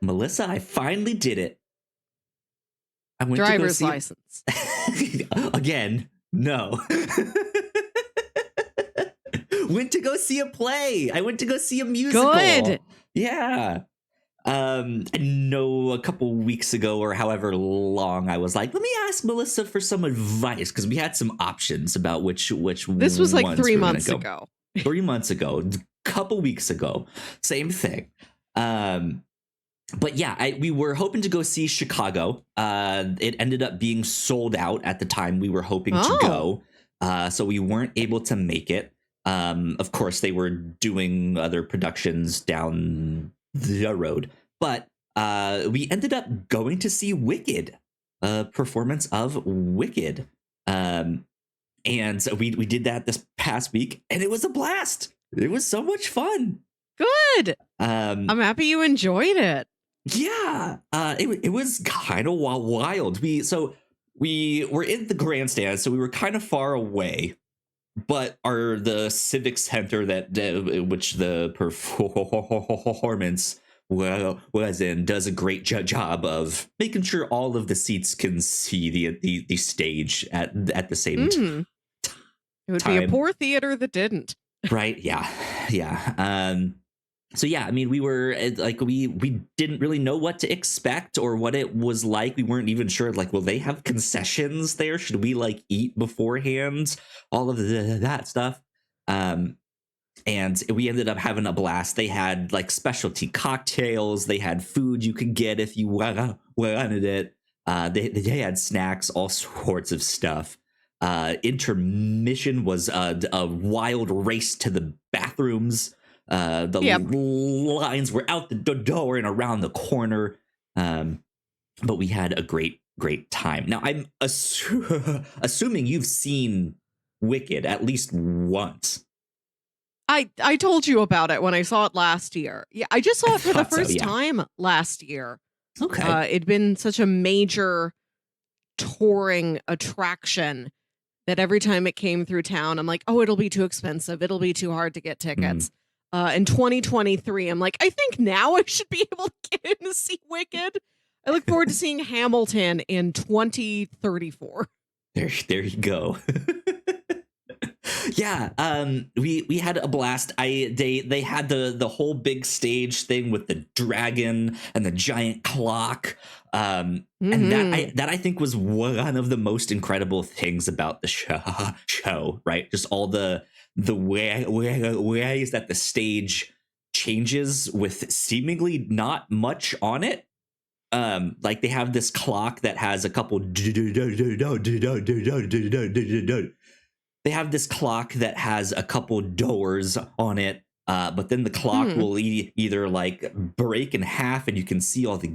Melissa, I finally did it. I went Driver's to go see license. again. No. Went to go see a play. I went to go see a musical. Good. Yeah. I know a couple weeks ago or however long I was like, let me ask Melissa for some advice because we had some options about which This was like ones 3 we were gonna months go. ago. 3 months ago, a couple weeks ago, same thing. But yeah, we were hoping to go see Chicago. It ended up being sold out at the time we were hoping to go. So we weren't able to make it. Of course, they were doing other productions down the road. But we ended up going to see Wicked, a performance of Wicked. And we did that this past week, and it was a blast. It was so much fun. Good. I'm happy you enjoyed it. Yeah, it was kind of wild. We were in the grandstand, so we were kind of far away, but the civic center that which the performance was in does a great job of making sure all of the seats can see the stage at the same time. It would be a poor theater that didn't. Right? Yeah. So yeah, I mean, we were like, we didn't really know what to expect or what it was like. We weren't even sure, like, will they have concessions there? Should we like eat beforehand? All of that stuff. And we ended up having a blast. They had like specialty cocktails. They had food you could get if you wanted it. They had snacks, all sorts of stuff. Intermission was a wild race to the bathrooms. Lines were out the door and around the corner, but we had a great time. Now I'm assuming you've seen Wicked at least once. I told you about it when I saw it last year. Yeah, I just saw it for the first time last year. Okay. It'd been such a major touring attraction that every time it came through town, I'm like, oh, it'll be too expensive. It'll be too hard to get tickets. In 2023, I'm like, I think now I should be able to get in to see Wicked. I look forward to seeing Hamilton in 2034. There you go. Yeah, we had a blast. They had the whole big stage thing with the dragon and the giant clock. And that I think was one of the most incredible things about the show, right? Just all the ways that the stage changes with seemingly not much on it. Like they have this clock that has a couple. They have this clock that has a couple doors on it, but then the clock will either like break in half and you can see all the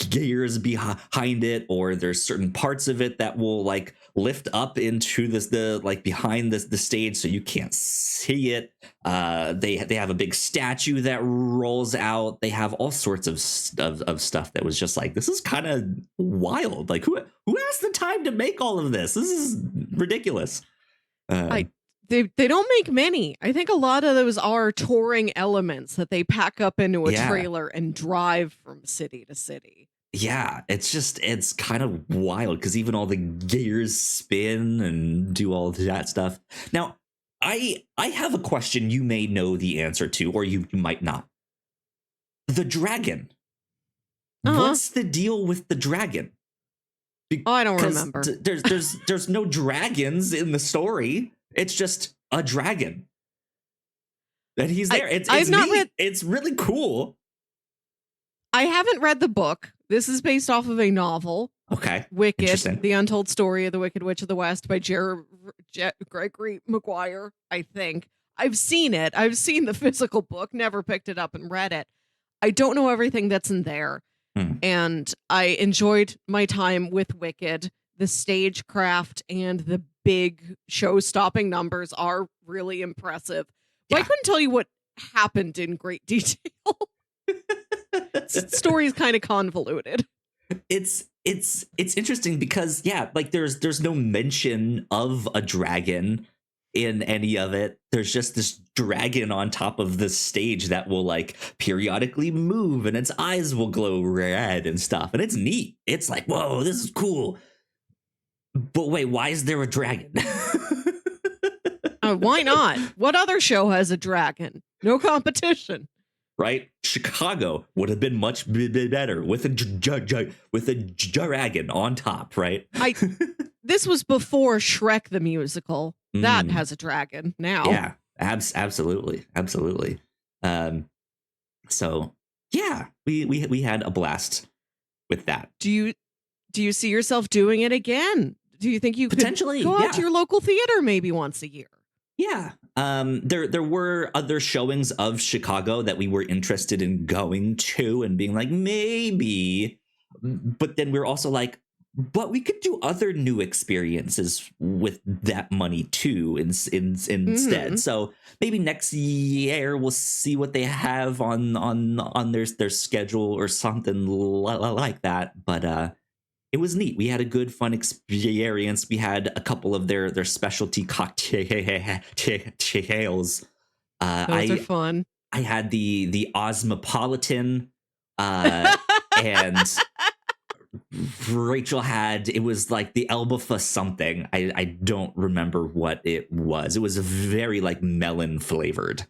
gears behind it, or there's certain parts of it that will like lift up into the like behind the stage so you can't see it. They have a big statue that rolls out. They have all sorts of stuff that was just like, this is kind of wild. Like who has the time to make all of this? This is ridiculous. They don't make many. I think a lot of those are touring elements that they pack up into a trailer and drive from city to city. Yeah, it's kind of wild because even all the gears spin and do all that stuff. Now, I have a question you may know the answer to, or you might not. The dragon. What's the deal with the dragon? I don't remember. There's no dragons in the story. It's just a dragon. And he's there. It's really cool. I haven't read the book. This is based off of a novel. Okay. Wicked, The Untold Story of the Wicked Witch of the West by Gregory Maguire, I think. I've seen it. I've seen the physical book, never picked it up and read it. I don't know everything that's in there. And I enjoyed my time with Wicked. The stagecraft and the big show-stopping numbers are really impressive. But I couldn't tell you what happened in great detail. The story is kind of convoluted. It's interesting because like there's no mention of a dragon in any of it. There's just this dragon on top of the stage that will like periodically move and its eyes will glow red and stuff. And it's neat. It's like, whoa, this is cool. But wait, why is there a dragon? Why not? What other show has a dragon? No competition. Right? Chicago would have been much better with a dragon on top, right? This was before Shrek the musical. That has a dragon now. Yeah, absolutely. So yeah, we had a blast with that. Do you see yourself doing it again? Do you think you potentially could go out to your local theater maybe once a year? Yeah. There were other showings of Chicago that we were interested in going to and being like, maybe. But then we're also like, but we could do other new experiences with that money too instead. So maybe next year we'll see what they have on their schedule or something like that. But it was neat. We had a good, fun experience. We had a couple of their specialty cocktails. Those are fun. I had the Osmopolitan, and Rachel had, it was like the Elbafa something. I don't remember what it was. It was very like melon flavored.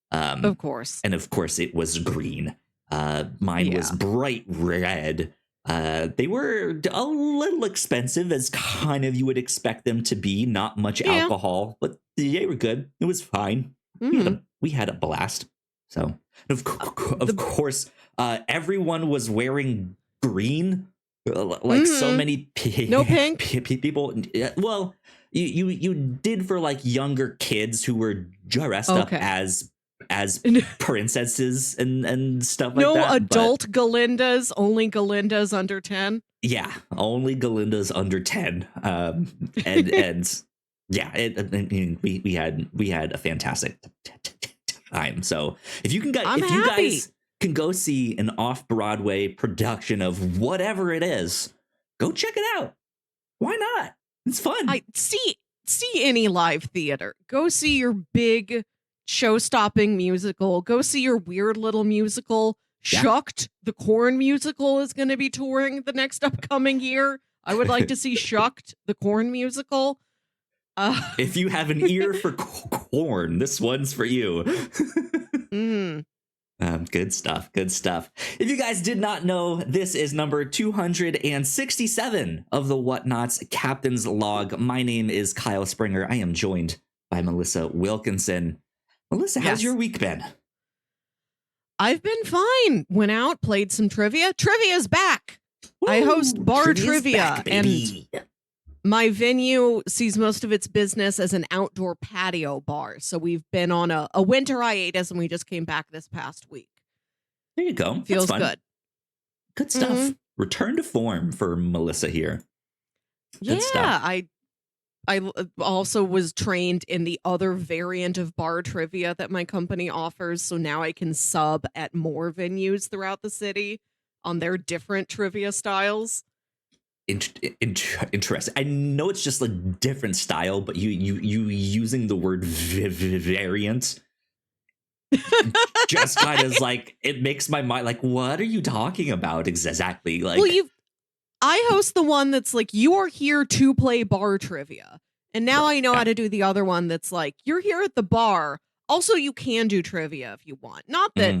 Of course. And of course it was green. Mine was bright red. They were a little expensive, as kind of you would expect them to be. Not much alcohol, but they were good. It was fine. We had a blast. So, of course, everyone was wearing green. Like so many no pink people. Well, you did for like younger kids who were dressed up as princesses and stuff like that. No adult Galindas, only Galindas under 10. Yeah, only Galindas under 10. And yeah, we had a fantastic time. So if you guys can go see an off-Broadway production of whatever it is, go check it out. Why not? It's fun. See any live theater. Go see your big show-stopping musical. Go see your weird little musical. Shucked, the Corn musical, is going to be touring the next upcoming year. I would like to see Shucked, the Corn musical. If you have an ear for corn, this one's for you. Good stuff. If you guys did not know, this is number 267 of the Whatnauts Captain's Log. My name is Kyle Springer. I am joined by Melissa Wilkinson. Melissa, how's your week been? I've been fine. Went out, played some trivia. Trivia's back. Woo, I host bar trivia, back, and my venue sees most of its business as an outdoor patio bar. So we've been on a winter hiatus, and we just came back this past week. There you go. Feels good. Good stuff. Return to form for Melissa here. Good stuff. I also was trained in the other variant of bar trivia that my company offers. So now I can sub at more venues throughout the city on their different trivia styles. Interesting. I know it's just like different style, but you using the word variant just kind of like, it makes my mind like, what are you talking about exactly? Like, well, I host the one that's like, you are here to play bar trivia. And now I know how to do the other one that's like, you're here at the bar. Also, you can do trivia if you want. Not that,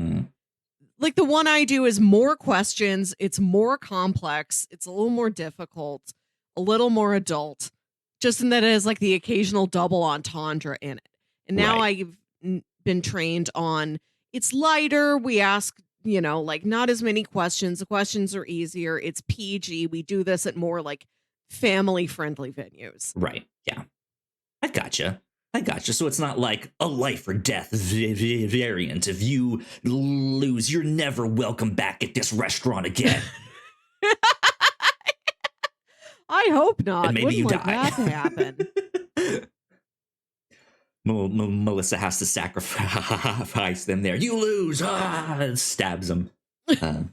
like, the one I do is more questions. It's more complex. It's a little more difficult, a little more adult, just in that it has like the occasional double entendre in it. And now I've been trained on, it's lighter. We ask, like not as many questions. The questions are easier. It's PG. We do this at more like family friendly venues. Right. Yeah. I gotcha. So it's not like a life or death variant. If you lose, you're never welcome back at this restaurant again. I hope not. And maybe Wouldn't you die. That to happen. Melissa has to sacrifice them there. You lose. And stabs them. You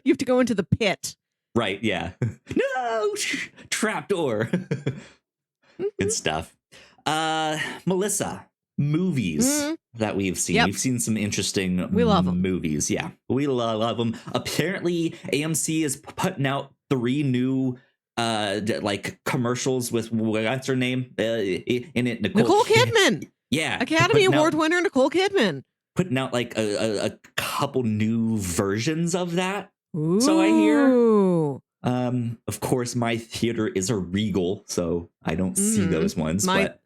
have to go into the pit. Right, yeah. No! Trapdoor. Good stuff. Melissa, movies that we've seen. Yep. We've seen some interesting We love 'em. movies. Yeah, we love them. Apparently, AMC is putting out 3 new like commercials with what's her name in it, Nicole Kidman. Yeah, Academy Award winner Nicole Kidman. Putting out like a couple new versions of that. Ooh. So I hear. Of course, my theater is a Regal, so I don't see those ones. But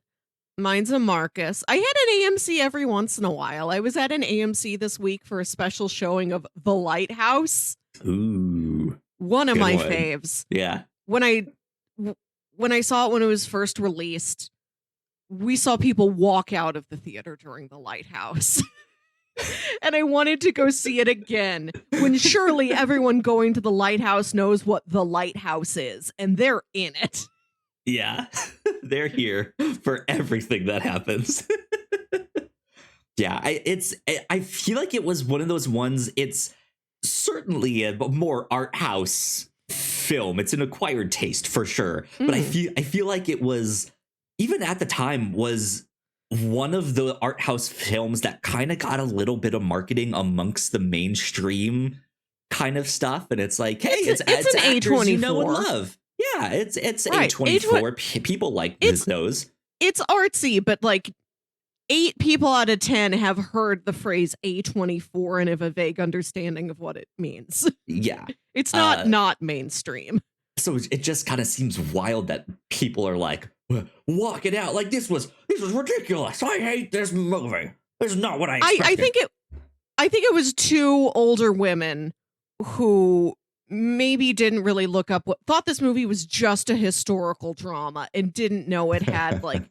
mine's a Marcus. I had an AMC every once in a while. I was at an AMC this week for a special showing of The Lighthouse. Ooh, one of my faves. Yeah. When I saw it when it was first released, we saw people walk out of the theater during The Lighthouse. And I wanted to go see it again when surely everyone going to The Lighthouse knows what The Lighthouse is, and they're in it. Yeah, they're here for everything that happens. Yeah, I feel like it was one of those ones. It's certainly a more art house film. It's an acquired taste for sure, but I feel like it was, even at the time, was one of the art house films that kind of got a little bit of marketing amongst the mainstream kind of stuff. And it's like, hey, it's an A24, you know and love. Yeah, it's right. A24. People like those. It's artsy, but like 8 people out of 10 have heard the phrase A24 and have a vague understanding of what it means. Yeah, it's not mainstream. So it just kind of seems wild that people are like, walk it out like this was ridiculous. I hate this movie. This is not what I expected. I think it was 2 older women who maybe didn't really look up thought this movie was just a historical drama and didn't know it had like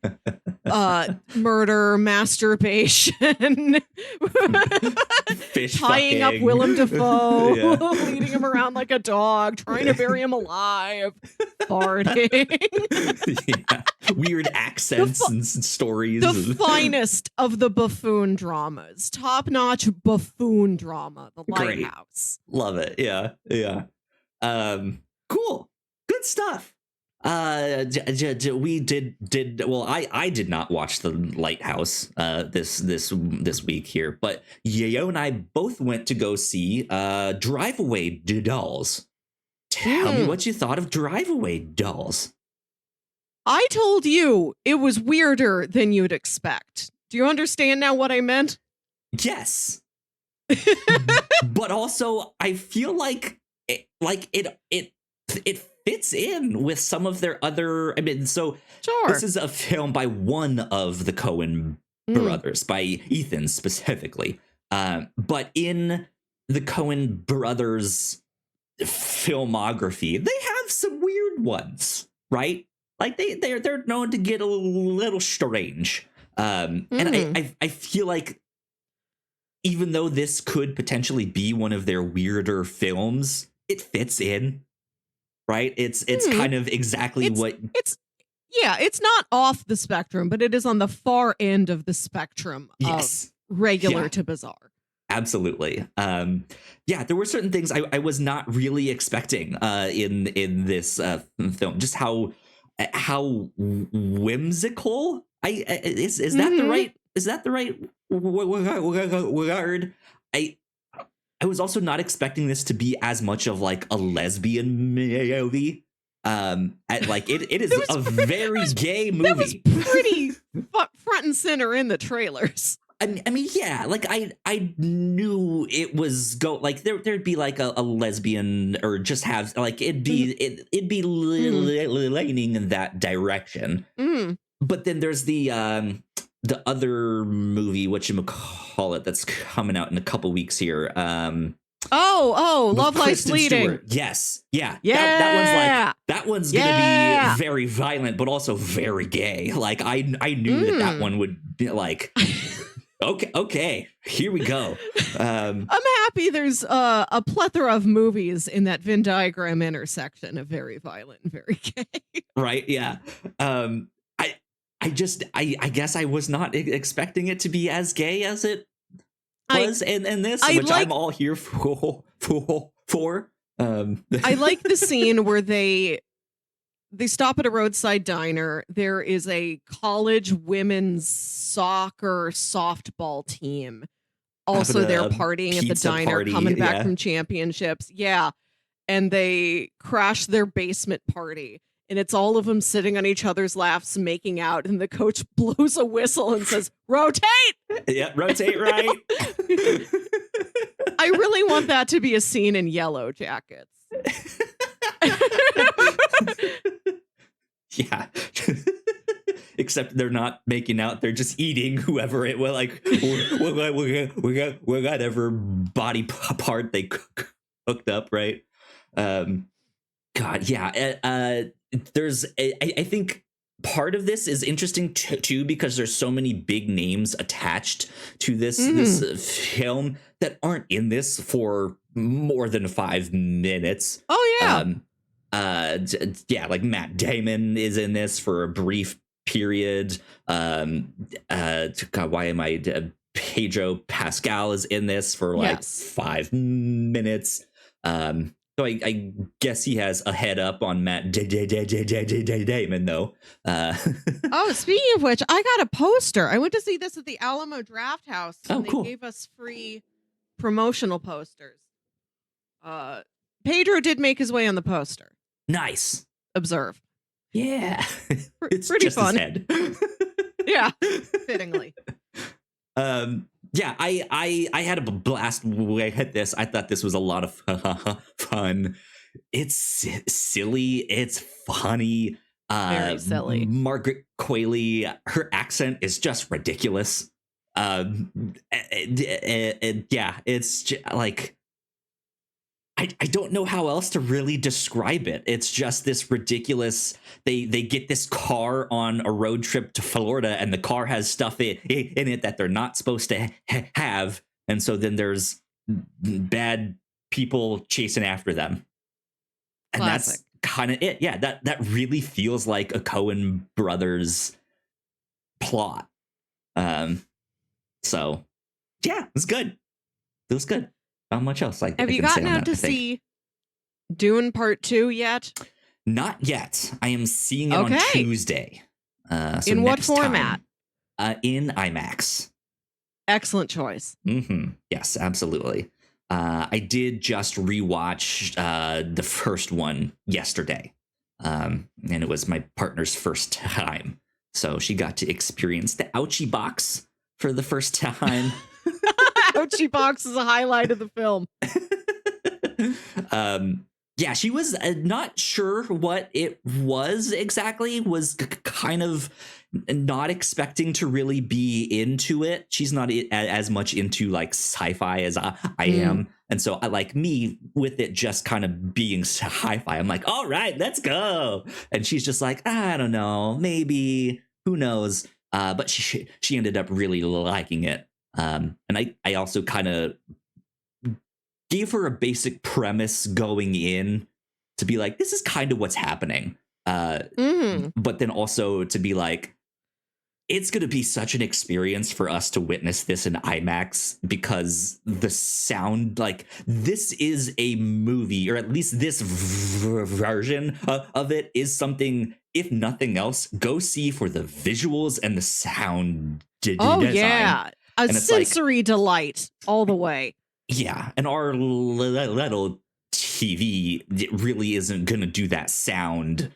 murder, masturbation, fish tying fucking up Willem Dafoe, leading him around like a dog, trying to bury him alive, farting. Weird accents and stories. The finest of the buffoon dramas. Top-notch buffoon drama, The Lighthouse. Great. Love it. Yeah. Cool. Good stuff. We did well. I did not watch The Lighthouse this week here, but Yayo and I both went to go see Drive Away Dolls. Tell me what you thought of Drive Away Dolls. I told you it was weirder than you'd expect. Do you understand now what I meant? Yes. But also I feel like it fits in with some of their other, I mean, so sure. This is a film by one of the Coen brothers, by Ethan specifically. But in the Coen brothers filmography, they have some weird ones, right? Like they're known to get a little strange. And I feel like even though this could potentially be one of their weirder films, it fits in. Right? It's kind of exactly it's not off the spectrum, but it is on the far end of the spectrum of regular to bizarre. Absolutely. There were certain things I was not really expecting in this film. Just how whimsical is that the right word? I was also not expecting this to be as much of like a lesbian movie. It is a very gay movie. That was pretty front and center in the trailers. I mean, yeah, like I knew it was there'd be like a lesbian, or just have like it'd be leaning in that direction. But then there's the other movie, whatchamacallit, that's coming out in a couple weeks here. Love Lies Bleeding. Stewart. Yes. Yeah. That one's gonna be very violent, but also very gay. Like I knew that one would be like, okay, here we go. I'm happy there's a plethora of movies in that Venn diagram intersection of very violent and very gay. Right. Yeah. I guess I was not expecting it to be as gay as it was in this, which I'm all here for. I like the scene where they they stop at a roadside diner. There is a college women's soccer softball team. Also, they're partying at the diner, party, coming back yeah. from championships. Yeah. And they crash their basement party. And it's all of them sitting on each other's laps, making out. And the coach blows a whistle and says, rotate! Yeah, rotate right. I really want that to be a scene in Yellow Jackets. Yeah. Except they're not making out, they're just eating whoever it was, like whatever body part they hooked up, right? God, yeah. There's I think part of this is interesting too, because there's so many big names attached to this film that aren't in this for more than 5 minutes. Oh yeah. Yeah, like Matt Damon is in this for a brief period. God, why am I? Pedro Pascal is in this for like 5 minutes. So I guess he has a head up on Matt Damon, though. Oh, speaking of which, I got a poster. I went to see this at the Alamo Draft House, and they gave us free promotional posters. Pedro did make his way on the poster. Nice. Observe. Yeah. It's pretty fun. His head. Yeah, fittingly. Yeah, I had a blast when I hit this. I thought this was a lot of fun. It's silly. It's funny. Very silly. Margaret Qualley, her accent is just ridiculous. Yeah, it's just, like, I don't know how else to really describe it. It's just this ridiculous. They get this car on a road trip to Florida, and the car has stuff in it that they're not supposed to have, and so then there's bad people chasing after them, and Classic. that's kind of it. Yeah, that really feels like a Coen Brothers plot. So yeah, it's good. It was good. Not much else. Like, have you gotten out to see Dune Part 2 yet? Not yet. I am seeing it on Tuesday. So in what format? In IMAX. Excellent choice. Yes, absolutely. I did just rewatch the first one yesterday, and it was my partner's first time, so she got to experience the Ouchie box for the first time. Ouchie box is a highlight of the film. Yeah, she was not sure what it was exactly, was kind of not expecting to really be into it. She's not as much into like sci-fi as I am. And so I, like me, with it just kind of being sci-fi, I'm like, all right, let's go. And she's just like, I don't know, maybe, who knows? But she ended up really liking it. And I also kind of gave her a basic premise going in to be like, this is kind of what's happening. But then also to be like, it's going to be such an experience for us to witness this in IMAX, because the sound, like, this is a movie, or at least this version of it is something, if nothing else, go see for the visuals and the sound design. Yeah. A sensory delight all the way. Yeah. And our little TV really isn't going to do that sound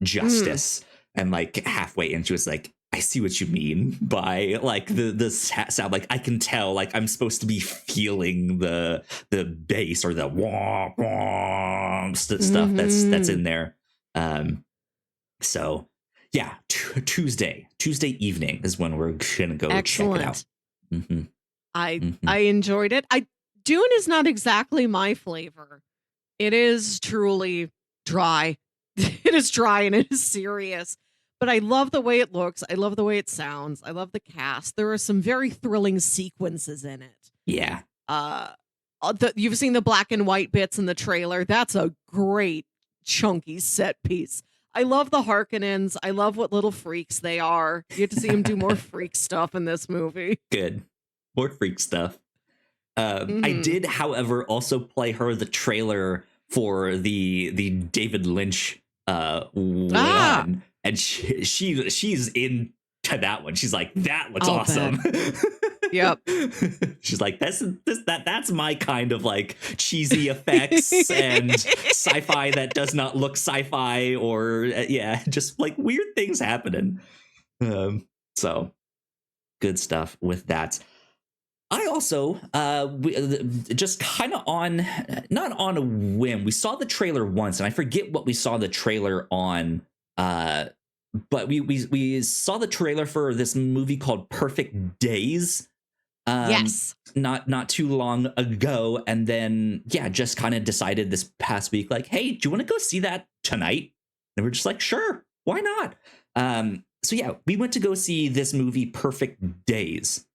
justice. And like halfway into it's like, I see what you mean by like the sound. Like I can tell, like I'm supposed to be feeling the bass or the wah, wah stuff that's in there. So yeah, Tuesday evening is when we're gonna go check it out. I enjoyed it. Dune is not exactly my flavor. It is truly dry. It is dry and it is serious. But I love the way it looks. I love the way it sounds. I love the cast. There are some very thrilling sequences in it. Yeah. You've seen the black and white bits in the trailer. That's a great chunky set piece. I love the Harkonnens. I love what little freaks they are. You get to see them do more freak stuff in this movie. Good. More freak stuff. I did, however, also play her the trailer for the David Lynch went on, and she's into that one. She's like, that looks awesome. Yep. She's like, that's my kind of like cheesy effects and sci-fi that does not look sci-fi, or just like weird things happening. So good stuff with that. I also just kind of not on a whim. We saw the trailer once, and I forget what we saw the trailer on. But we saw the trailer for this movie called Perfect Days. Yes. Not too long ago, and then just kind of decided this past week, like, hey, do you want to go see that tonight? And we're just like, sure, why not? So we went to go see this movie, Perfect Days.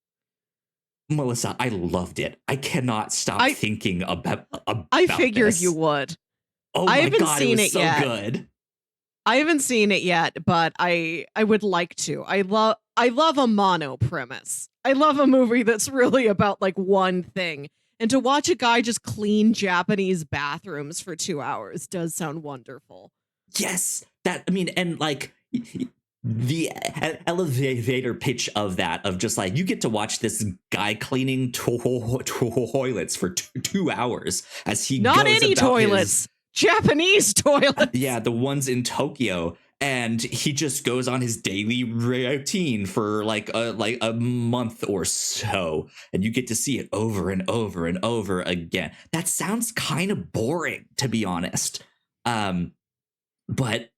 Melissa, I loved it. I cannot stop thinking about I figured this. You would. Oh my God, it was so good. I haven't seen it yet, but I would like to. I love a mono premise. I love a movie that's really about like one thing. And to watch a guy just clean Japanese bathrooms for 2 hours does sound wonderful. Yes. And like the elevator pitch of that, of just like, you get to watch this guy cleaning toilets for 2 hours as he not goes any about toilets, Japanese toilets. Yeah, the ones in Tokyo. And he just goes on his daily routine for like a month or so, and you get to see it over and over and over again. That sounds kind of boring, to be honest. But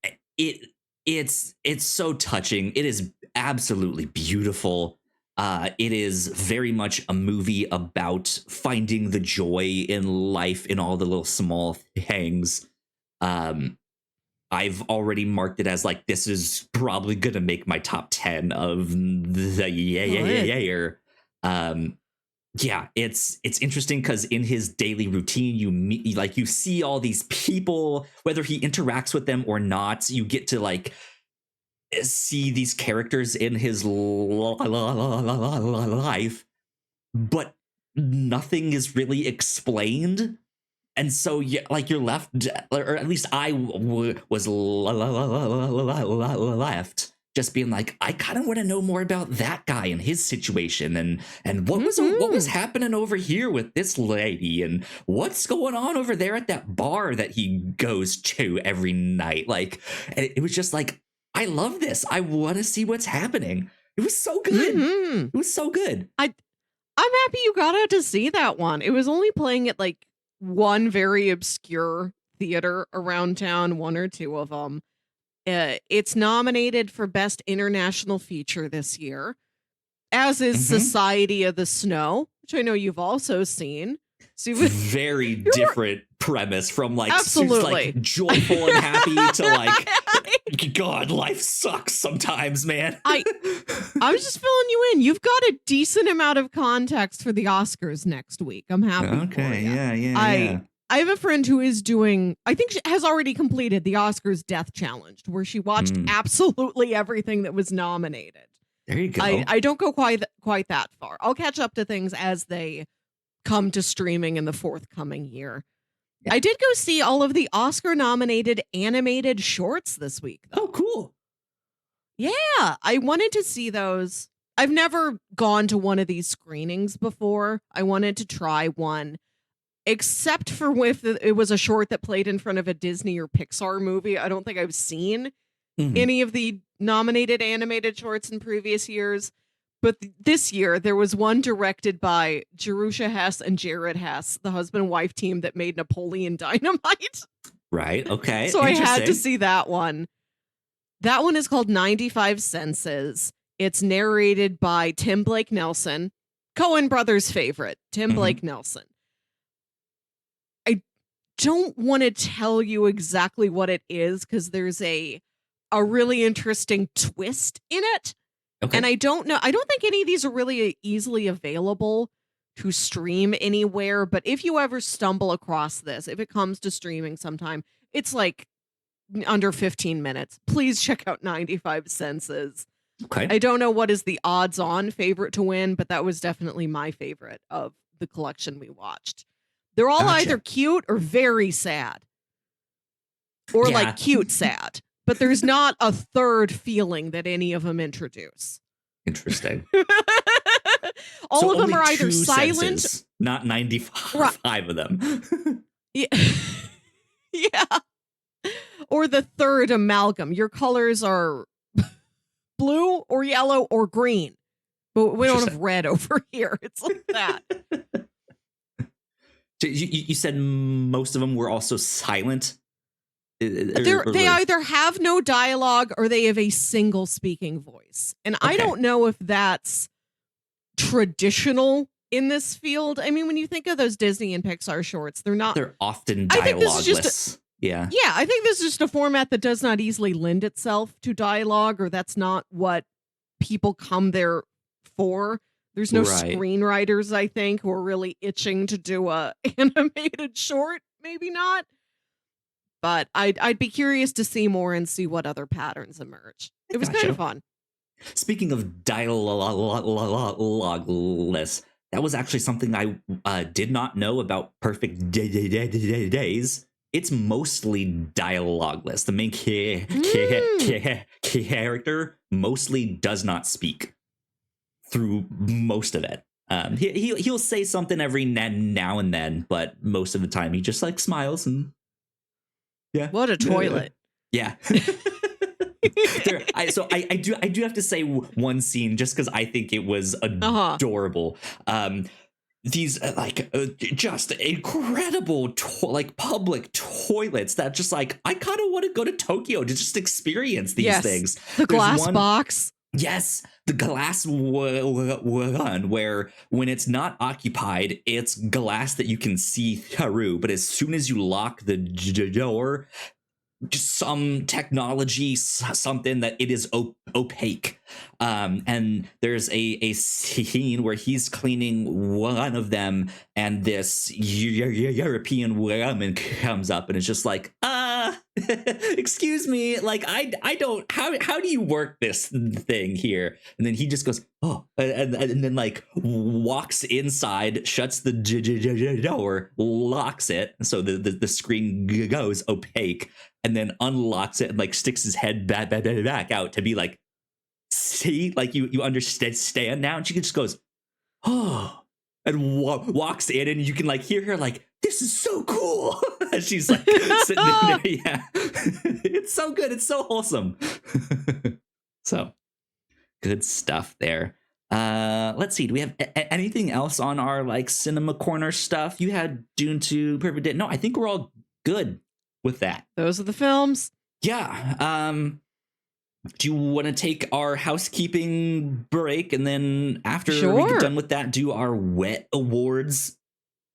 it's so touching. It is absolutely beautiful. It is very much a movie about finding the joy in life in all the little small things. I've already marked it as like, this is probably gonna make my top 10 of the year. It's interesting because in his daily routine, you see all these people, whether he interacts with them or not. You get to like see these characters in his life, but nothing is really explained. And so, you're left, or at least I was left just being like, I kind of want to know more about that guy and his situation, and what was happening over here with this lady, and what's going on over there at that bar that he goes to every night. Like, it was just like, I love this. I want to see what's happening. It was so good. It was so good. I'm happy you got out to see that one. It was only playing at like one very obscure theater around town, one or two of them. It's nominated for Best International Feature this year, as is Society of the Snow, which I know you've also seen. So very different premise from like absolutely like joyful and happy to like, God, life sucks sometimes, man. I was just filling you in. You've got a decent amount of context for the Oscars next week. I'm happy. Okay, yeah. I have a friend who is doing, I think she has already completed the Oscars Death Challenge, where she watched absolutely everything that was nominated. There you go. I don't go quite that far. I'll catch up to things as they come to streaming in the forthcoming year. Yeah. I did go see all of the Oscar-nominated animated shorts this week, though. Oh, cool. Yeah, I wanted to see those. I've never gone to one of these screenings before. I wanted to try one, except for if it was a short that played in front of a Disney or Pixar movie. I don't think I've seen any of the nominated animated shorts in previous years. But this year, there was one directed by Jerusha Hess and Jared Hess, the husband and wife team that made Napoleon Dynamite. Right, okay. So I had to see that one. That one is called 95 Senses. It's narrated by Tim Blake Nelson, Coen Brothers' favorite, Tim Blake Nelson. I don't want to tell you exactly what it is because there's a really interesting twist in it. Okay. And I don't think any of these are really easily available to stream anywhere. But if you ever stumble across this, if it comes to streaming sometime, it's like under 15 minutes. Please check out 95 Senses. Okay. I don't know what is the odds-on favorite to win, but that was definitely my favorite of the collection we watched. They're all either cute or very sad. or Yeah. like cute sad. But there's not a third feeling that any of them introduce. Interesting. All So of them only are either two silent, senses, not 95 of them. yeah, yeah, or the third amalgam. Your colors are blue or yellow or green, but we don't have red over here. It's like that. You said most of them were also silent. They either have no dialogue or they have a single speaking voice. And I don't know if that's traditional in this field. I mean, when you think of those Disney and Pixar shorts, they're often I think this is dialogueless. Yeah, I think this is just a format that does not easily lend itself to dialogue, or that's not what people come there for. There's no screenwriters, I think, who are really itching to do a animated short. Maybe not. But I'd be curious to see more and see what other patterns emerge. It was kind of fun. Speaking of dialogueless, that was actually something I did not know about Perfect Days. It's mostly dialogueless. The main character mostly does not speak through most of it. He'll say something every now and then, but most of the time he just like smiles and what a toilet. Yeah. I do have to say one scene just because I think it was adorable. These just incredible public toilets that just like I kind of want to go to Tokyo to just experience these things. The glass box. Yes, the glass one where when it's not occupied, it's glass that you can see through. But as soon as you lock the door, just some technology, something that it is opaque. And there's a scene where he's cleaning one of them and this European woman comes up and it's just like, excuse me, like I don't, how do you work this thing here? And then he just goes, oh, and then like walks inside, shuts the door, locks it, so the screen goes opaque, and then unlocks it and like sticks his head back out to be like, see, like you understand now. And she just goes, oh, and walks in, and you can like hear her like, this is so cool. She's like sitting in there. Yeah, it's so good. It's so wholesome. So good stuff there. Let's see. Do we have anything else on our like cinema corner stuff? You had Dune 2, Perfect Day. No, I think we're all good with that. Those are the films. Yeah. Do you want to take our housekeeping break, and then after we get done with that, do our wet awards?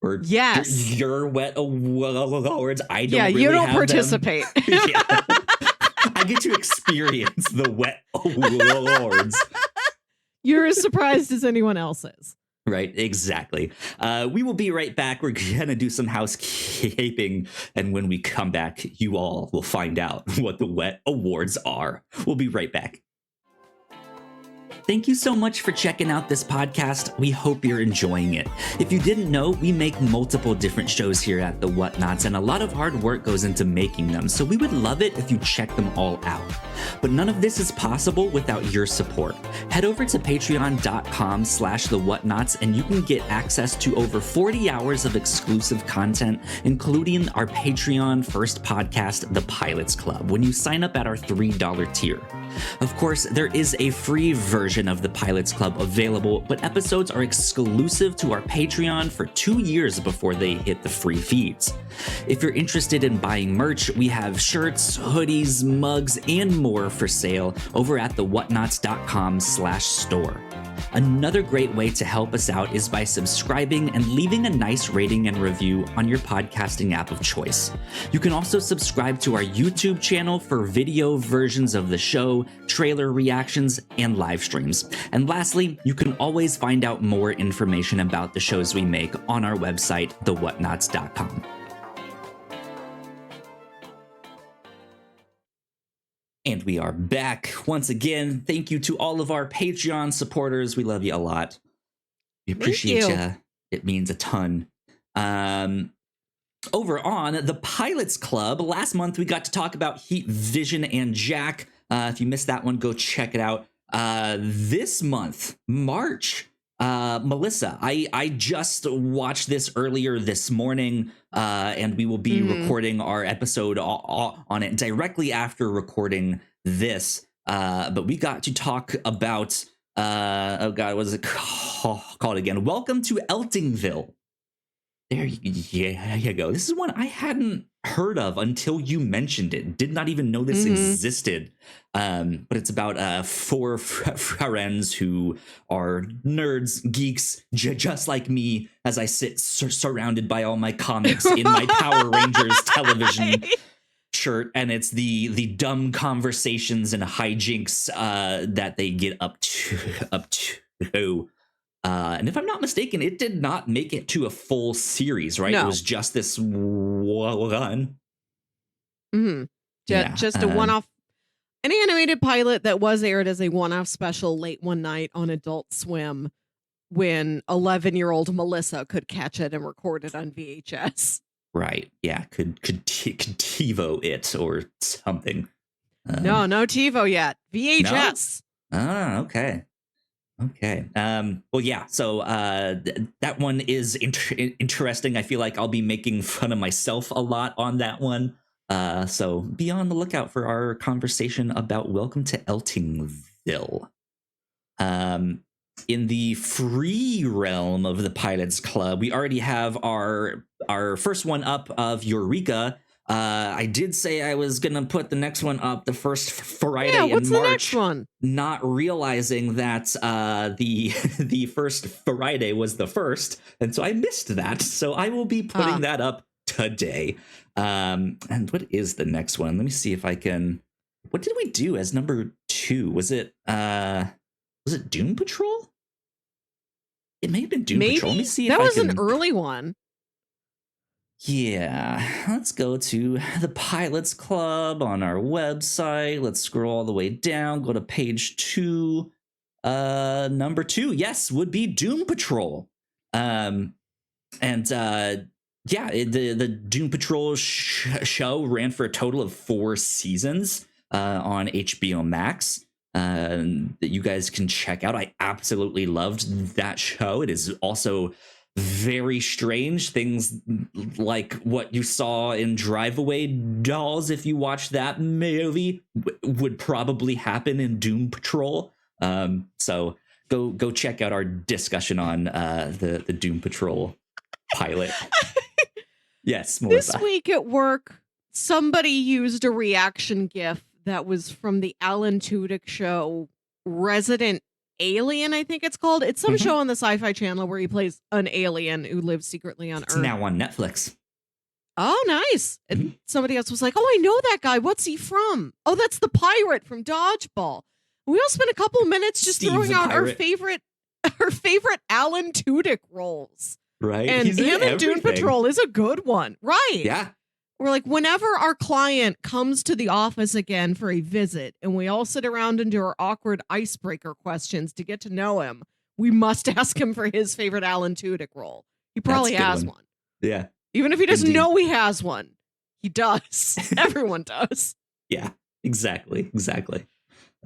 Or your wet awards? I don't. Yeah, really you don't participate. I get to experience the wet awards. You're as surprised as anyone else is. Right, exactly. We will be right back. We're going to do some housekeeping. And when we come back, you all will find out what the wet awards are. We'll be right back. Thank you so much for checking out this podcast. We hope you're enjoying it. If you didn't know, we make multiple different shows here at the Whatnauts, and a lot of hard work goes into making them, so we would love it if you check them all out. But none of this is possible without your support. Head over to patreon.com/thewhatnauts and you can get access to over 40 hours of exclusive content, including our Patreon first podcast, The Pilots Club, when you sign up at our $3 tier. Of course, there is a free version of the Pilots Club available, but episodes are exclusive to our Patreon for 2 years before they hit the free feeds. If you're interested in buying merch, we have shirts, hoodies, mugs, and more for sale over at thewhatnauts.com/store. Another great way to help us out is by subscribing and leaving a nice rating and review on your podcasting app of choice. You can also subscribe to our YouTube channel for video versions of the show, trailer reactions, and live streams. And lastly, you can always find out more information about the shows we make on our website, thewhatnauts.com. And we are back once again. Thank you to all of our Patreon supporters. We love you a lot. We appreciate you. It means a ton. over on the Pilots Club, last month we got to talk about Heat, Vision, and Jack. If you missed that one, go check it out. This month, March, Melissa, I just watched this earlier this morning, and we will be recording our episode on it directly after recording this. But we got to talk about, oh God, what is it called again? Welcome to Eltingville. There you go. This is one I hadn't heard of until you mentioned it. Did not even know this existed. But it's about 4 friends who are nerds, geeks, just like me, as I sit surrounded by all my comics in my Power Rangers television shirt. And it's the dumb conversations and hijinks that they get up to. And if I'm not mistaken, it did not make it to a full series, right? No. It was just this one. Just a one-off, an animated pilot that was aired as a one-off special late one night on Adult Swim when 11-year-old Melissa could catch it and record it on VHS. Right. Yeah. Could TiVo it or something. No TiVo yet. VHS. No? Ah, okay. Okay. Well, yeah. So that one is interesting. I feel like I'll be making fun of myself a lot on that one. So be on the lookout for our conversation about Welcome to Eltingville. In the free realm of the Pilots Club, we already have our first one up of Eureka. I did say I was gonna put the next one up the first Friday in March. What's the next one? Not realizing that the first Friday was the first, and so I missed that. So I will be putting that up today. And what is the next one? Let me see if I can. What did we do as number 2? Was it Dune Patrol? It may have been Dune Patrol. Let me see if that was an early one. Yeah, let's go to the Pilots Club on our website. Let's scroll all the way down, go to page 2. Number 2, yes, would be Doom Patrol. The Doom Patrol show ran for a total of 4 seasons on HBO Max that you guys can check out. I absolutely loved that show. It is also very strange. Things like what you saw in Drive Away Dolls, if you watch that movie, would probably happen in Doom Patrol. So go check out our discussion on the Doom Patrol pilot. Yes, Melissa. This week at work, somebody used a reaction GIF that was from the Alan Tudyk show, Resident Alien, I think it's called. It's some show on the Sci-Fi Channel where he plays an alien who lives secretly on Earth. It's now on Netflix. Oh, nice. And somebody else was like, oh, I know that guy. What's he from? Oh, that's the pirate from Dodgeball. We all spent a couple of minutes just throwing out our favorite Alan Tudyk roles. Right. And him in Dune Patrol is a good one. Right. Yeah. We're like, whenever our client comes to the office again for a visit and we all sit around and do our awkward icebreaker questions to get to know him, we must ask him for his favorite Alan Tudyk role. He probably has one. Yeah. Even if he doesn't know he has one, he does. Everyone does. Yeah, exactly.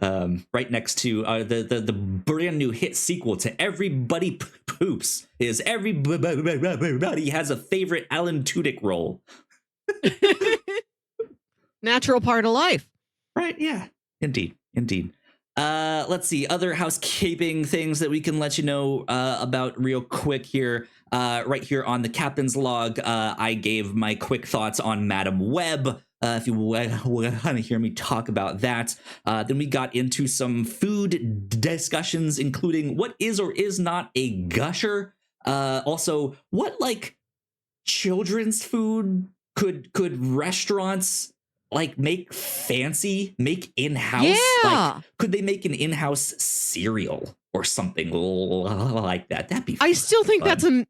Right next to the brand new hit sequel to Everybody Poops is Everybody Has a Favorite Alan Tudyk Role. Natural part of life. Right, yeah. Indeed. Let's see, other housekeeping things that we can let you know about real quick here. Right here on the Captain's Log, I gave my quick thoughts on Madam Web. If you want to hear me talk about that. Then we got into some food discussions, including what is or is not a gusher. Also, what children's food could restaurants make in-house? Yeah. Could they make an in-house cereal or something like that? That'd be I still think fun.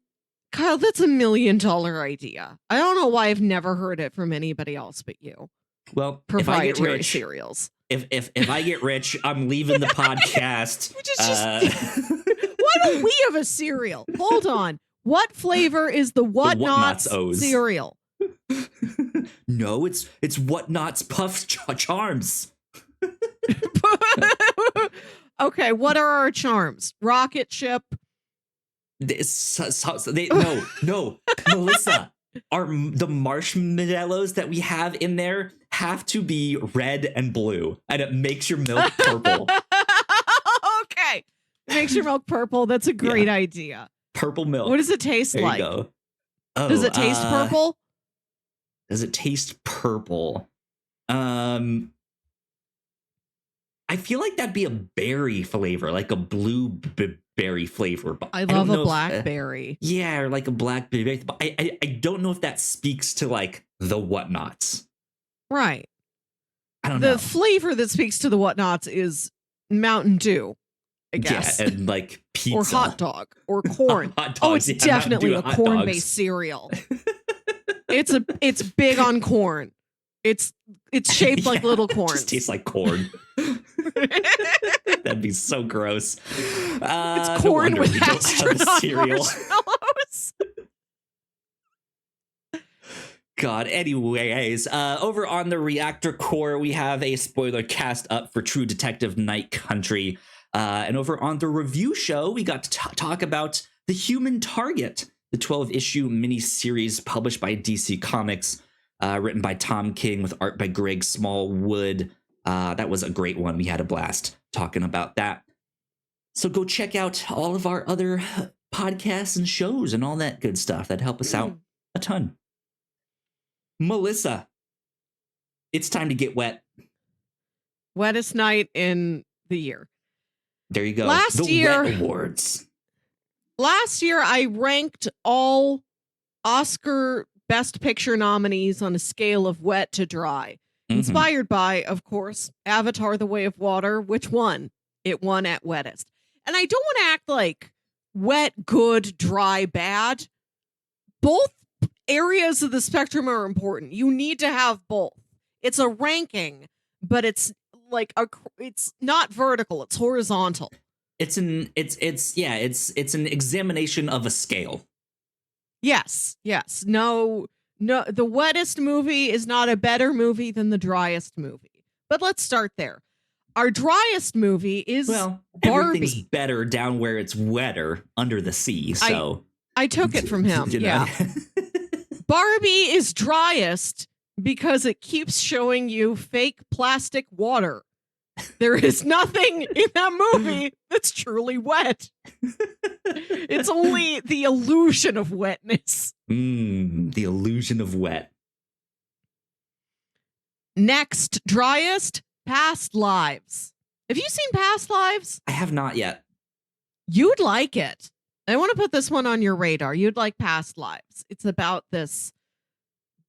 that's $1 million idea. I don't know why I've never heard it from anybody else but you. Well, proprietary if I get rich, cereals. If I get rich, I'm leaving the podcast. Which is just why don't we have a cereal? Hold on. What flavor is the Whatnauts cereal? No, it's Whatnauts Puff Charms. Okay, what are our charms? Rocket ship. No, Melissa. The marshmallows that we have in there have to be red and blue, and it makes your milk purple. Okay, it makes your milk purple. That's a great idea. Purple milk. What does it taste there like? You go. Oh, does it taste purple? Does it taste purple? I feel like that'd be a berry flavor, like a blueberry flavor. But I love a blackberry. Yeah, or like a blackberry. But I don't know if that speaks to like the Whatnauts. Right. I don't know. The flavor that speaks to the Whatnauts is Mountain Dew, I guess. Yeah, and like pizza. Or hot dog. Or corn. Hot dogs, oh, it's definitely a corn-based cereal. It's big on corn. It's shaped like little corn. It just tastes like corn. That'd be so gross. It's corn with astronaut marshmallows. God. Anyways, over on the Reactor Core, we have a spoiler cast up for True Detective Night Country. And over on the review show, we got to talk about The Human Target, the 12-issue miniseries published by DC Comics, written by Tom King with art by Greg Smallwood. That was a great one. We had a blast talking about that. So go check out all of our other podcasts and shows and all that good stuff. That help us out a ton. Melissa, it's time to get wet. Wettest night in the year. There you go. Last year, Wet Awards. Last year, I ranked all Oscar Best Picture nominees on a scale of wet to dry. Inspired by, of course, Avatar: The Way of Water, which won. It won at wettest. And I don't want to act like wet, good, dry, bad. Both areas of the spectrum are important. You need to have both. It's a ranking, but it's like it's not vertical, it's horizontal. It's an examination of a scale. Yes. No, the wettest movie is not a better movie than the driest movie. But let's start there. Our driest movie is Barbie. Everything's better down where it's wetter under the sea. So I took it from him. Yeah. Barbie is driest because it keeps showing you fake plastic water. There is nothing in that movie that's truly wet. It's only the illusion of wetness. The illusion of wet. Next, driest, Past Lives. Have you seen Past Lives? I have not yet. You'd like it. I want to put this one on your radar. You'd like Past Lives. It's about this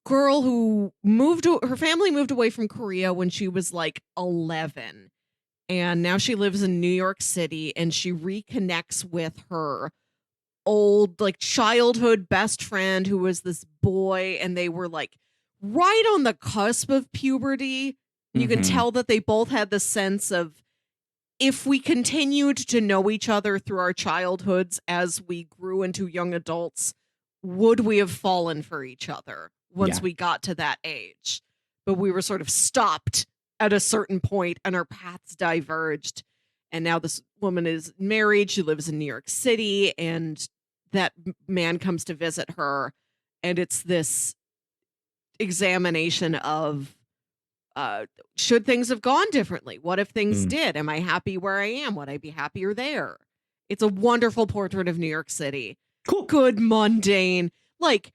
girl who her family moved away from Korea when she was like 11. And now she lives in New York City and she reconnects with her old like childhood best friend who was this boy, and they were like right on the cusp of puberty. You can tell that they both had the sense of, if we continued to know each other through our childhoods as we grew into young adults, would we have fallen for each other once we got to that age? But we were sort of stopped at a certain point and our paths diverged. And now this woman is married. She lives in New York City, and that man comes to visit her. And it's this examination of, should things have gone differently? What if things did? Am I happy where I am? Would I be happier there? It's a wonderful portrait of New York City. Cool. Good, mundane, like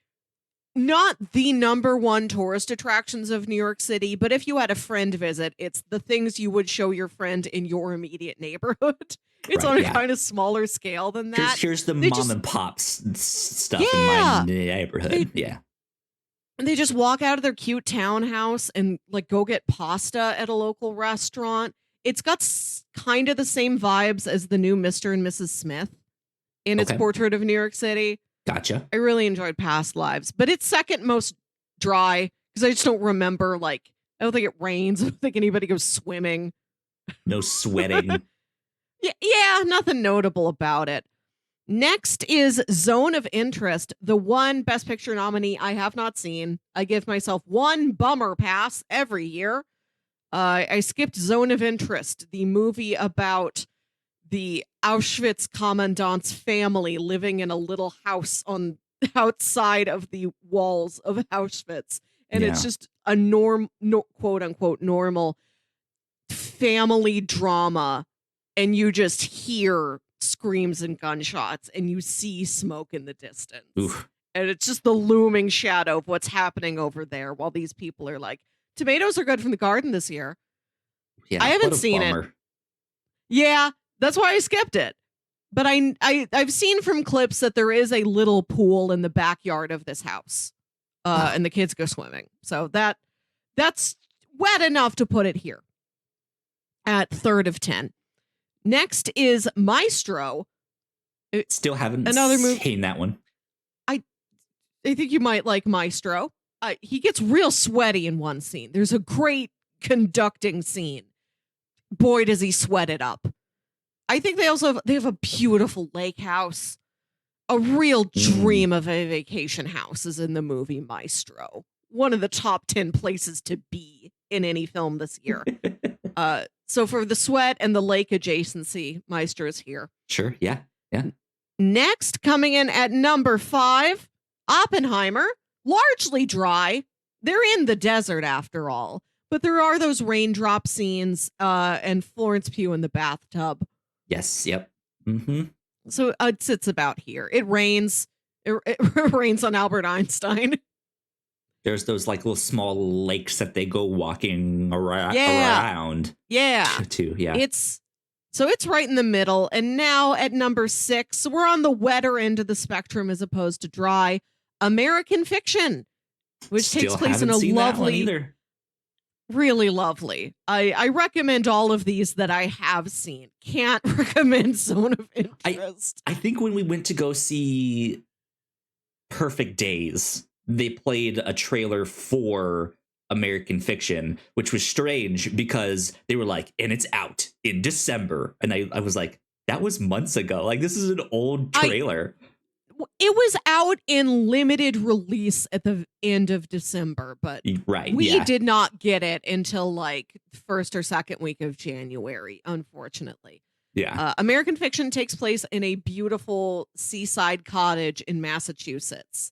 not the number one tourist attractions of New York City, but if you had a friend visit, it's the things you would show your friend in your immediate neighborhood. It's on a kind of smaller scale than that. Here's the mom and pops stuff in my neighborhood. They just walk out of their cute townhouse and like go get pasta at a local restaurant. It's got kind of the same vibes as the new Mr. and Mrs. Smith in its portrait of New York City. Gotcha. I really enjoyed Past Lives, but it's second most dry because I just don't remember, like, I don't think it rains. I don't think anybody goes swimming. No sweating. Yeah, nothing notable about it. Next is Zone of Interest, the one Best Picture nominee I have not seen. I give myself one bummer pass every year. I skipped Zone of Interest, the movie about the Auschwitz commandant's family living in a little house on outside of the walls of Auschwitz. And it's just a quote unquote normal family drama. And you just hear screams and gunshots and you see smoke in the distance. Oof. And it's just the looming shadow of what's happening over there while these people are like, tomatoes are good from the garden this year. Yeah, I haven't seen it. Yeah, that's why I skipped it. But I've seen from clips that there is a little pool in the backyard of this house. And the kids go swimming. So that's wet enough to put it here at 3rd of 10. Next is Maestro. Still haven't seen that one. I think you might like Maestro. He gets real sweaty in one scene. There's a great conducting scene. Boy, does he sweat it up. I think they have a beautiful lake house. A real dream of a vacation house is in the movie Maestro. One of the top 10 places to be in any film this year. So for the sweat and the lake adjacency, Maestro is here. Sure, yeah. Next, coming in at number 5, Oppenheimer. Largely dry. They're in the desert after all. But there are those raindrop scenes and Florence Pugh in the bathtub. Yes, yep. Mm-hmm. So it sits about here. It rains. It rains on Albert Einstein. There's those like little small lakes that they go walking around. Yeah. Too, yeah. It's right in the middle. And now at number 6, we're on the wetter end of the spectrum as opposed to dry. American Fiction, which takes place in a lovely, really lovely. I recommend all of these that I have seen. Can't recommend Zone of Interest. I think when we went to go see Perfect Days, they played a trailer for American Fiction, which was strange because they were like, and it's out in December. And I was like, that was months ago. Like, this is an old trailer. It was out in limited release at the end of December, but we did not get it until like first or second week of January, unfortunately. Yeah. American Fiction takes place in a beautiful seaside cottage in Massachusetts.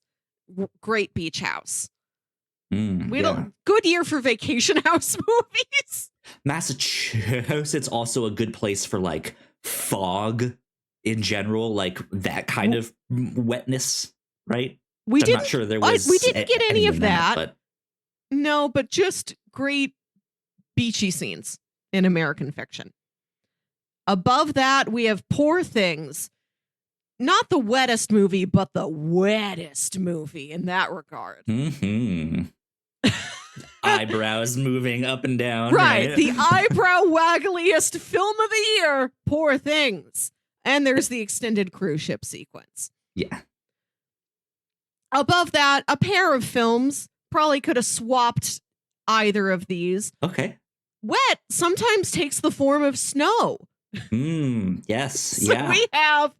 Great beach house. We had a good year for vacation house movies. Massachusetts also a good place for like fog in general, like that kind of wetness, right? I'm not sure there was. We didn't get any of that. But no, but just great beachy scenes in American Fiction. Above that, we have Poor Things. Not the wettest movie, but the wettest movie in that regard. Mm-hmm. Eyebrows moving up and down. Right. The eyebrow waggliest film of the year, Poor Things. And there's the extended cruise ship sequence. Yeah. Above that, a pair of films. Probably could have swapped either of these. Okay. Wet sometimes takes the form of snow. Yes. So we have,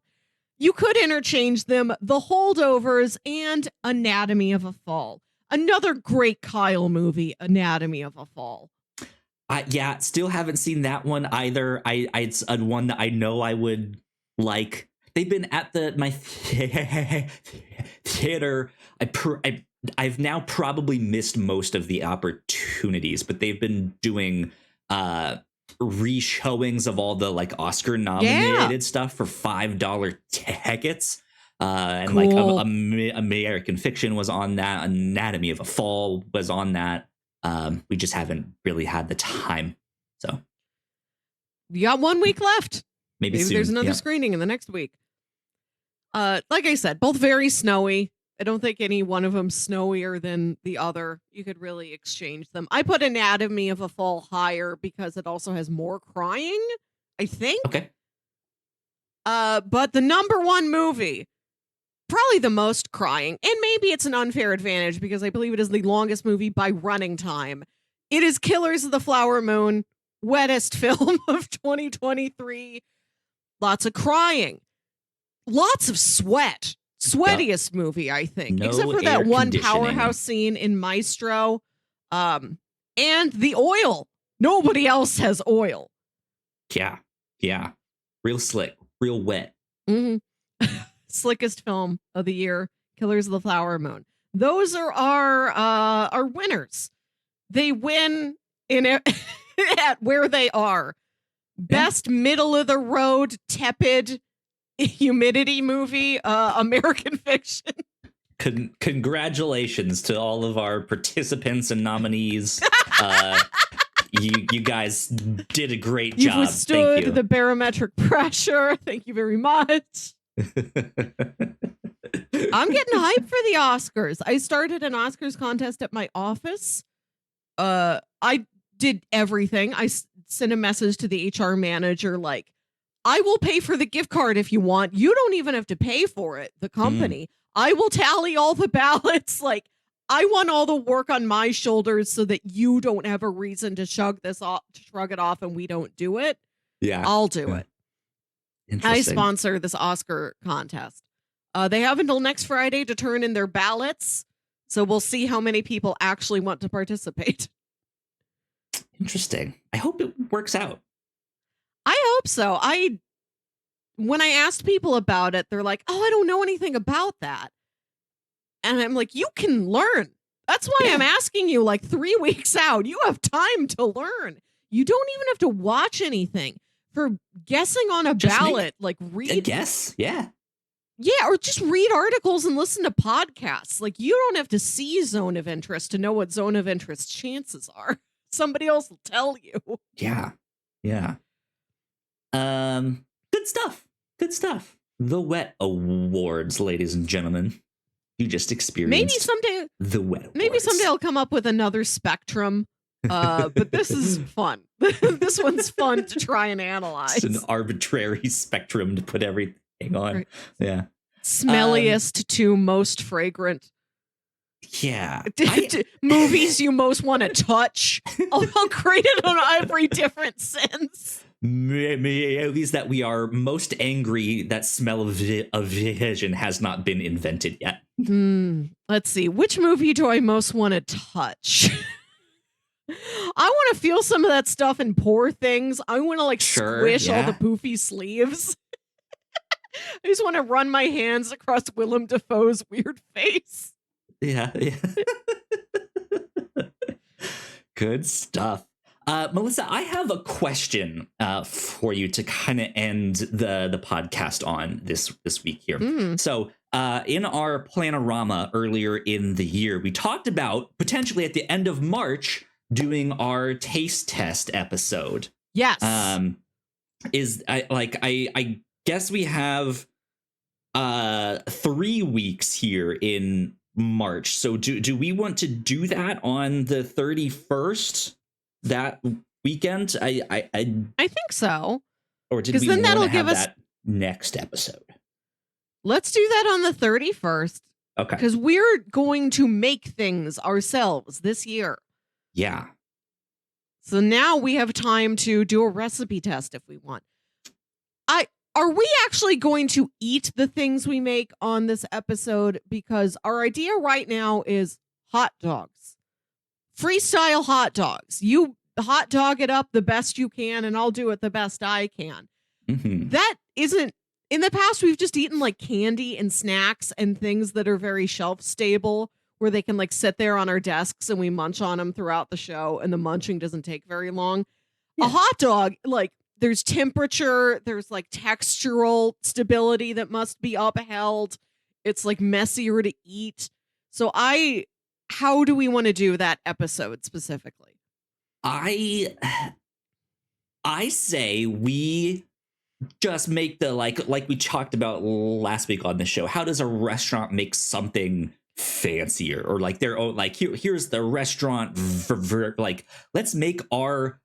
you could interchange them, The Holdovers and Anatomy of a Fall. Another great Kyle movie, Anatomy of a Fall. Still haven't seen that one either. It's a one that I know I would like. They've been at my theater. I've now probably missed most of the opportunities, but they've been doing re-showings of all the like Oscar nominated stuff for $5 tickets. And cool. Like American Fiction was on that. Anatomy of a Fall was on that. We just haven't really had the time. So you got 1 week left. Maybe soon. There's another screening in the next week. Like I said, both very snowy. I don't think any one of them snowier than the other. You could really exchange them. I put Anatomy of a Fall higher because it also has more crying, I think. Okay. But the number one movie, probably the most crying, and maybe it's an unfair advantage because I believe it is the longest movie by running time. It is Killers of the Flower Moon, wettest film of 2023. Lots of crying. lots of sweat. Sweatiest movie, I think. No except for air that one conditioning. powerhouse scene in Maestro. And the oil. Nobody else has oil. Yeah. Real slick, real wet. Slickest film of the year, Killers of the Flower Moon. Those are our winners. They win at where they are. Best middle of the road, tepid humidity movie, American Fiction. Congratulations to all of our participants and nominees. You guys did a great job. You've withstood the barometric pressure. Thank you very much. I'm getting hyped for the Oscars. I started an Oscars contest at my office. I did everything. I sent a message to the HR manager like, I will pay for the gift card if you want. You don't even have to pay for it, the company. I will tally all the ballots. Like, I want all the work on my shoulders so that you don't have a reason to shrug it off and we don't do it. Yeah. I'll do it. I sponsor this Oscar contest. They have until next Friday to turn in their ballots. So we'll see how many people actually want to participate. Interesting. I hope it works out. I hope so. When I asked people about it, they're like, oh, I don't know anything about that. And I'm like, you can learn. That's why I'm asking you like 3 weeks out. You have time to learn. You don't even have to watch anything. For guessing on a ballot, like read. A guess, yeah. Yeah, or just read articles and listen to podcasts. Like, you don't have to see Zone of Interest to know what Zone of Interest chances are. Somebody else will tell you. Yeah. Good stuff. The Wet Awards, ladies and gentlemen. You just experienced the Wet Awards. Maybe someday I'll come up with another spectrum. But this is fun. This one's fun to try and analyze. It's an arbitrary spectrum to put everything on. Right. Yeah. Smelliest to most fragrant. Yeah. Movies you most want to touch. I'll create it on every different sense. Movies that we are most angry that smell of vision has not been invented yet. Let's see. Which movie do I most want to touch? I want to feel some of that stuff in Poor Things. I want to squish all the poofy sleeves. I just want to run my hands across Willem Dafoe's weird face. Yeah. Good stuff. Melissa, I have a question for you to kind of end the podcast on this week here. So in our Planorama earlier in the year, we talked about potentially at the end of March doing our taste test episode. Yes. I guess we have 3 weeks here in March. So do we want to do that on the 31st that weekend? I think so. Or did we want to have that next episode? Let's do that on the 31st. Okay. Because we're going to make things ourselves this year. Yeah. So now we have time to do a recipe test if we want. Are we actually going to eat the things we make on this episode? Because our idea right now is hot dogs. Freestyle hot dogs. You hot dog it up the best you can, and I'll do it the best I can. That isn't... In the past, we've just eaten like candy and snacks and things that are very shelf stable, where they can like sit there on our desks and we munch on them throughout the show, and the munching doesn't take very long. Yeah. A hot dog, like, there's temperature, there's like textural stability that must be upheld. It's like messier to eat. So how do we want to do that episode specifically? I say we just make the like we talked about last week on the show. How does a restaurant make something fancier, or like their own, like here's the restaurant like let's make our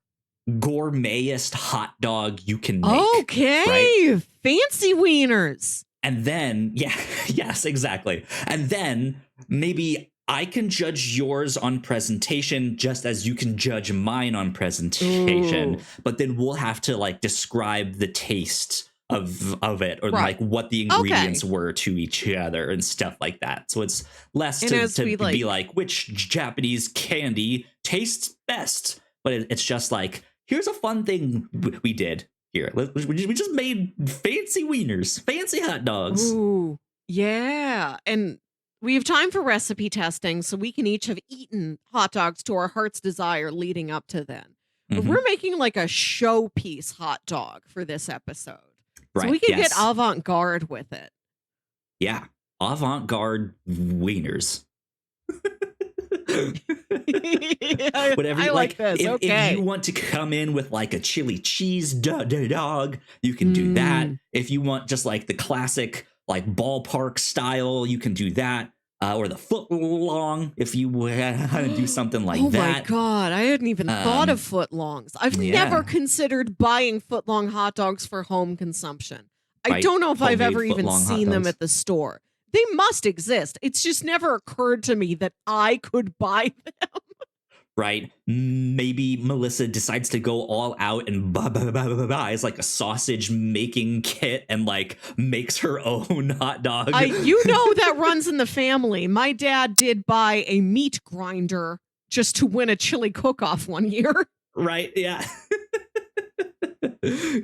gourmetest hot dog you can make. Okay, right? Fancy wieners. And then yes, exactly. And then maybe I can judge yours on presentation just as you can judge mine on presentation. But then we'll have to like describe the taste of it, or Right. like what the ingredients were to each other and stuff like that. So it's less to be like which Japanese candy tastes best, but it's just like, here's a fun thing we did here. We just made fancy wieners, fancy hot dogs. Ooh, yeah. And we have time for recipe testing, so we can each have eaten hot dogs to our heart's desire leading up to then. But we're making like a showpiece hot dog for this episode. Right. So we can get avant-garde with it. Yeah. Avant-garde wieners. Whatever. I like this. If you want to come in with like a chili cheese dog, you can do that. If you want just like the classic like ballpark style, you can do that. Or the foot long, if you want to do something like that. Oh my God, I hadn't even thought of foot longs. I've never considered buying foot long hot dogs for home consumption. I don't know if I've ever even seen them at the store. They must exist. It's just never occurred to me that I could buy them. Right? Maybe Melissa decides to go all out and buys like a sausage making kit and like makes her own hot dog. That runs in the family. My dad did buy a meat grinder just to win a chili cook-off one year. Right? Yeah.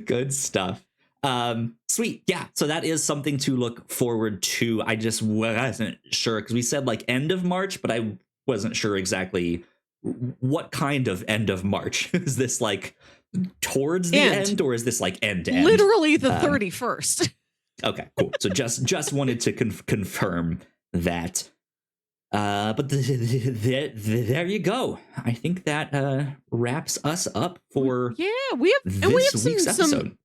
Good stuff. Sweet. Yeah. So that is something to look forward to. I just wasn't sure because we said like end of March, but I wasn't sure exactly what kind of end of March. Is this like towards the end, or is this like end to end? Literally the 31st. Okay, cool. So just wanted to confirm that. But there you go. I think that wraps us up for we have week's episode.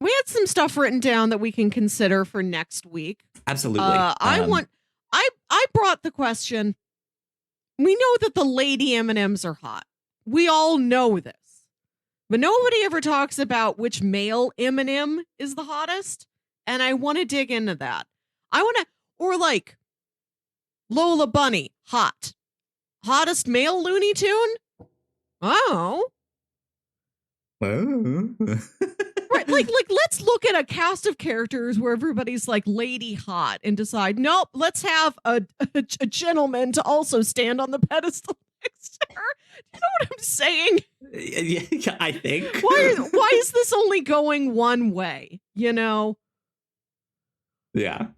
We had some stuff written down that we can consider for next week. Absolutely. I brought the question. We know that the lady M&Ms are hot. We all know this. But nobody ever talks about which male M&M is the hottest. And I want to dig into that. Or like Lola Bunny, hot. Hottest male Looney Tune? Oh. Right, like let's look at a cast of characters where everybody's like lady hot and decide, nope, let's have a gentleman to also stand on the pedestal next to her. You know what I'm saying? Yeah, I think. Why is this only going one way? You know? Yeah,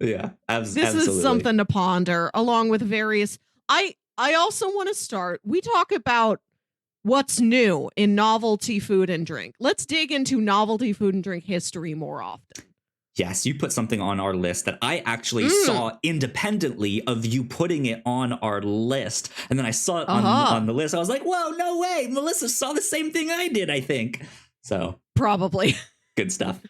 absolutely. This is something to ponder, along with various. I also want to start. We talk about what's new in novelty food and drink. Let's dig into novelty food and drink history more often. Yes, you put something on our list that I actually saw independently of you putting it on our list. And then I saw it on the list. I was like, whoa, no way. Melissa saw the same thing I did, I think. So probably. Good stuff.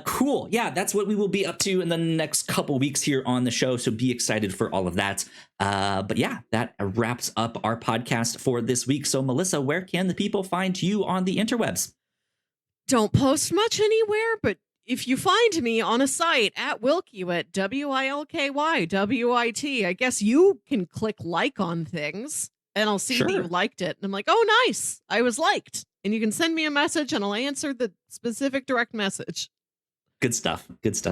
Cool. Yeah, that's what we will be up to in the next couple weeks here on the show. So be excited for all of that. But yeah, that wraps up our podcast for this week. So Melissa, where can the people find you on the interwebs? Don't post much anywhere, but if you find me on a site at Wilkywit, WILKYWIT, I guess you can click like on things and I'll see that you liked it. And I'm like, oh, nice. I was liked. And you can send me a message and I'll answer the specific direct message. Good stuff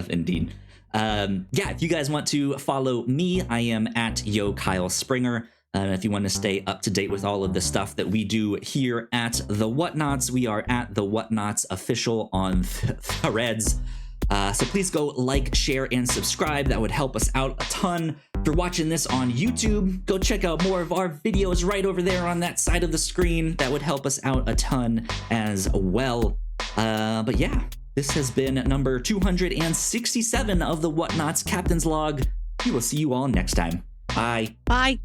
indeed. If you guys want to follow me, I am at Yo Kyle Springer. If you want to stay up to date with all of the stuff that we do here at the Whatnauts, we are at the Whatnauts official on Threads. So please go like, share, and subscribe. That would help us out a ton. If you're watching this on YouTube, go check out more of our videos right over there on that side of the screen. That would help us out a ton as well. But yeah, this has been number 267 of the Whatnauts Captain's Log. We will see you all next time. Bye. Bye.